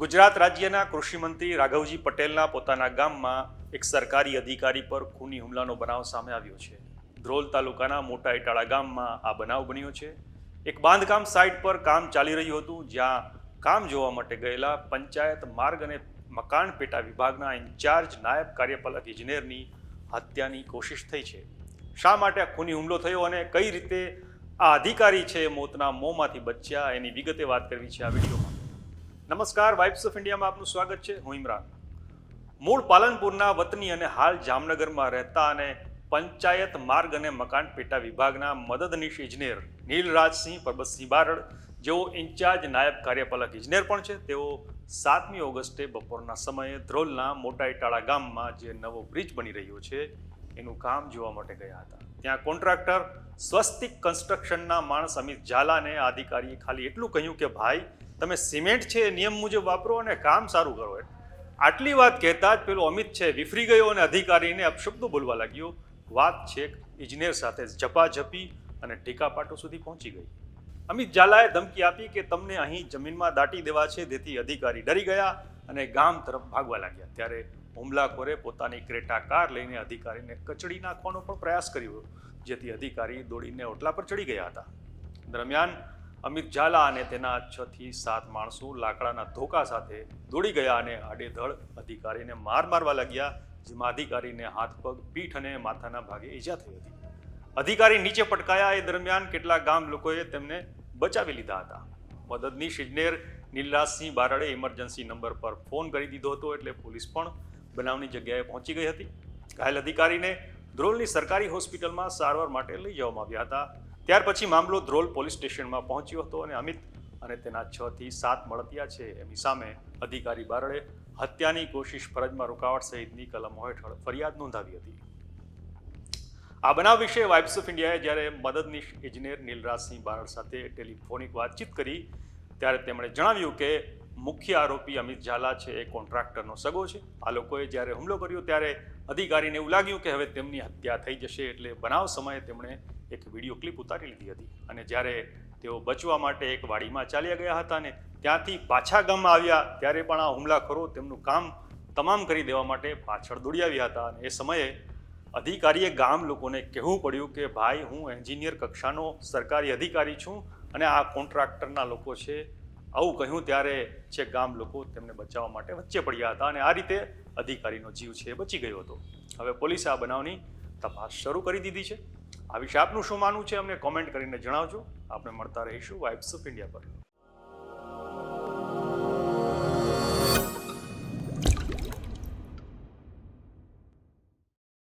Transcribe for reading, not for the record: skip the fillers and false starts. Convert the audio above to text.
ગુજરાત રાજ્યના કૃષિમંત્રી રાઘવજી પટેલના પોતાના ગામમાં એક સરકારી અધિકારી પર ખૂની હુમલાનો બનાવ સામે આવ્યો છે. ધ્રોલ તાલુકાના મોટા ઇટાળા ગામમાં આ બનાવ બન્યો છે. એક બાંધકામ સાઇટ પર કામ ચાલી રહ્યું હતું, જ્યાં કામ જોવા માટે ગયેલા પંચાયત માર્ગ અને મકાન પેટા વિભાગના ઇન્ચાર્જ નાયબ કાર્યપાલક ઇજનેરની હત્યાની કોશિશ થઈ છે. શા માટે આ ખૂની હુમલો થયો અને કઈ રીતે આ અધિકારી છે મોતના મોંમાંથી બચ્યા, એની વિગતે વાત કરવી છે આ વિડીયોમાં. નમસ્કાર, વાઇબ્સ ઓફ ઇન્ડિયામાં આપનું સ્વાગત છે. હું ઇમરાન. મૂળ પાલનપુરના વતની અને હાલ જામનગરમાં રહેતા અને પંચાયત માર્ગ અને મકાન પેટા વિભાગના મદદનીશ ઇજનેર નીલરાજસિંહ પરબતસિંહ બારડ, જેઓ ઇન્ચાર્જ નાયબ કાર્યપાલક ઇજનેર પણ છે, તેઓ 7મી ઓગસ્ટે બપોરના સમયે ધ્રોલના મોટા ઇટાળા ગામમાં જે નવો બ્રિજ બની રહ્યો છે એનું કામ જોવા માટે ગયા હતા. ત્યાં કોન્ટ્રાક્ટર સ્વસ્તિક કન્સ્ટ્રક્શનના માણસ અમિત ઝાલાને આ અધિકારીએ ખાલી એટલું કહ્યું કે ભાઈ, તમે સિમેન્ટ છે એ નિયમ મુજબ વાપરો અને કામ સારું કરો. આટલી વાત કહેતા જ પેલો અમિત છે વિફરી ગયો અને અધિકારીને અપશબ્દો બોલવા લાગ્યો. વાત છેક ઇજનેર સાથે ઝપાઝપી અને ટીકાપાટો સુધી પહોંચી ગઈ. અમિત ઝાલાએ ધમકી આપી કે તમને અહીં જમીનમાં દાટી દેવા છે, જેથી અધિકારી ડરી ગયા અને ગામ તરફ ભાગવા લાગ્યા. ત્યારે હુમલાખોરે પોતાની ક્રેટા કાર લઈને અધિકારીને કચડી નાખવાનો પણ પ્રયાસ કર્યો, જેથી અધિકારી દોડીને ઓટલા પર ચડી ગયા હતા. દરમિયાન અમિત ઝાલા અને તેના 6 થી 7 માણસો લાકડાના ધોકા સાથે દોડી ગયા અને આડેધડ અધિકારીને મારવા લાગ્યા, જેમાં અધિકારીને હાથ, પગ, પીઠ અને માથાના ભાગે ઈજા થઈ હતી. અધિકારી નીચે પટકાયા. એ દરમિયાન કેટલાક ગામ લોકોએ તેમને બચાવી લીધા હતા. મદદનીશ ઇજનેર નીલરાજસિંહ બારડે ઇમરજન્સી નંબર પર ફોન કરી દીધો હતો, એટલે પોલીસ પણ બનાવની જગ્યાએ પહોંચી ગઈ હતી. ઘાયલ અધિકારીને ધ્રોલની સરકારી હોસ્પિટલમાં સારવાર માટે લઈ જવામાં આવ્યા હતા. ત્યાર પછી મામલો ધ્રોલ પોલીસ સ્ટેશનમાં પહોંચ્યો હતો અને અમિત અને તેના 6 થી 7 મળતિયા છે એમની સામે અધિકારી બારડે હત્યાની કોશિશ, ફરજમાં રોકાવટ સહિતની કલમો હેઠળ ફરિયાદ નોંધાવી હતી. આ બનાવ વિશે વાઇબ્સ ઓફ ઇન્ડિયાએ જ્યારે મદદનીશ ઇજનેર નીલરાજસિંહ બારડ સાથે ટેલિફોનિક વાતચીત કરી, ત્યારે તેમણે જણાવ્યું કે મુખ્ય આરોપી અમિત ઝાલા છે એ કોન્ટ્રાક્ટરનો સગો છે. આ લોકોએ જ્યારે હુમલો કર્યો ત્યારે અધિકારીને એવું લાગ્યું કે હવે તેમની હત્યા થઈ જશે, એટલે બનાવ સમયે તેમણે એક વિડીયો ક્લિપ ઉતારી લીધી હતી અને જ્યારે તેઓ બચવા માટે એક વાડીમાં ચાલ્યા ગયા હતા અને ત્યાંથી પાછા ગામમાં આવ્યા ત્યારે પણ આ હુમલાખોરો તેમનું કામ તમામ કરી દેવા માટે પાછળ દોડી આવ્યા હતા. અને એ સમયે અધિકારીએ ગામ લોકોને કહેવું પડ્યું કે ભાઈ, હું એન્જિનિયર કક્ષાનો સરકારી અધિકારી છું અને આ કોન્ટ્રાક્ટરના લોકો છે. આવું કહ્યું ત્યારે છે ગામ લોકો તેમને બચાવવા માટે વચ્ચે પડ્યા હતા અને આ રીતે અધિકારીનો જીવ છે બચી ગયો હતો. હવે પોલીસે આ બનાવની તપાસ શરૂ કરી દીધી છે. આ વિશે આપનું શું માનવું છે અમને કોમેન્ટ કરીને જણાવજો. આપણે મળતા રહીશું વાઇબ્સ ઓફ ઇન્ડિયા પર.